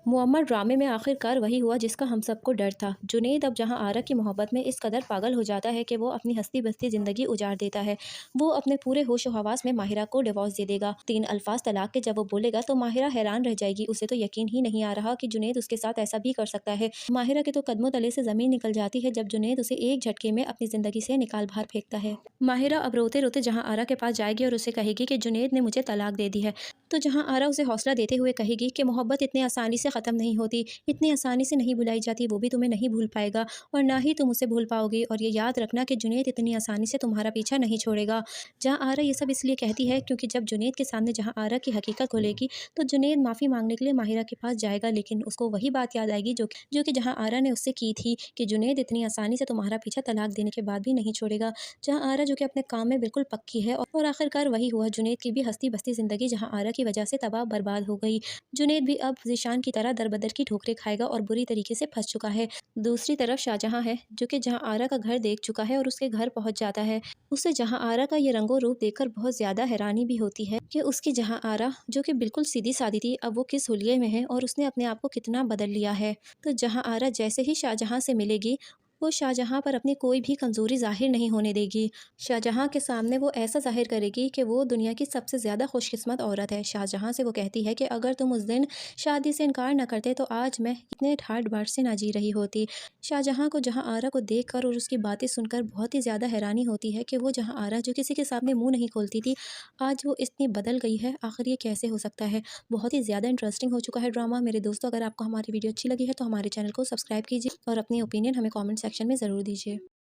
Muammar ड्रामे में आखिरकार वही हुआ जिसका हम सबको डर था। जुनैद अब जहां आरा की मोहब्बत में इस कदर पागल हो जाता है कि वो अपनी हस्ती बस्ती ज़िंदगी उजाड़ देता है। वो अपने पूरे होश हवास में माहिरा को डिवोर्स दे देगा। 3 अल्फाज तलाक के जब वो बोलेगा तो माहिरा हैरान रह जाएगी। उसे तो यकीन ही नहीं आ रहा कि जुनैद उसके साथ ऐसा भी कर सकता है। माहिरा के तो कदमों तले से ज़मीन निकल जाती है जब जुनैद उसे एक झटके में अपनी ज़िंदगी से निकाल बाहर फेंकता है। माहिरा अब रोते रोते जहाँ आरा के पास जाएगी और उसे कहेगी कि जुनैद ने मुझे तलाक दे दी है। तो जहाँ आरा उसे हौसला देते हुए कहेगी कि मोहब्बत इतनी आसानी से ख़त्म नहीं होती, इतनी आसानी से नहीं भुलाई जाती, वो भी तुम्हें नहीं भूल पाएगा और ना ही तुम उसे भूल पाओगे, और ये याद रखना कि जुनैद इतनी आसानी से तुम्हारा पीछा नहीं छोड़ेगा। जहाँ आरा ये सब इसलिए कहती है क्योंकि जब जुनैद के सामने जहाँ आरा की हकीकत खुलेगी तो जुनैद माफ़ी मांगने के लिए माहिरा के पास जाएगा, लेकिन उसको वही बात याद आएगी जो कि जहाँ आरा ने उससे की थी कि जुनैद इतनी आसानी से तुम्हारा पीछा तलाक देने के बाद भी नहीं छोड़ेगा। जहाँ आरा जो कि अपने काम में बिल्कुल पक्की है, और आखिरकार वही हुआ, जुनैद की भी हस्ती बस्ती ज़िंदगी जहाँ आरा की वजह से तबाह बर्बाद हो गई। जुनैद भी अब ज़ीशान की तरह दर-बदर की ठोकरें खाएगा और बुरी तरीके से फँस चुका है। दूसरी तरफ शाहजहाँ है, जो कि जहाँ आरा का घर देख चुका है और उसके घर पहुँच जाता है। उसे जहाँ आरा का ये रंगो-रूप देखकर बहुत ज़्यादा हैरानी भी होती है कि उसकी जहाँ आरा, जो कि बिल्कुल सीधी-सादी थी, अब वो किस हुलिये में है और उसने अपने आप को कितना बदल लिया है। तो जहाँ आरा जैसे ही शाहजहाँ से मिलेगी, वो शाहजहाँ पर अपनी कोई भी कमज़ोरी ज़ाहिर नहीं होने देगी। शाहजहाँ के सामने वो ऐसा ज़ाहिर करेगी कि वो दुनिया की सबसे ज़्यादा खुशकिस्मत औरत है। शाहजहाँ से वो कहती है कि अगर तुम उस दिन शादी से इनकार न करते तो आज मैं इतने ठाठ बाट से ना जी रही होती। शाहजहाँ को जहाँ आरा को देखकर और उसकी बातें सुनकर बहुत ही ज़्यादा हैरानी होती है कि वो जहाँ आरा जो किसी के सामने मुँह नहीं खोलती थी, आज वो इतनी बदल गई है। आखिर ये कैसे हो सकता है? बहुत ही ज़्यादा इंटरेस्टिंग हो चुका है ड्रामा। मेरे दोस्तों, अगर आपको हमारी वीडियो अच्छी लगी है तो हमारे चैनल को सब्सक्राइब कीजिए और अपनी ओपिनियन हमें कमेंट सेक्शन में ज़रूर दीजिए।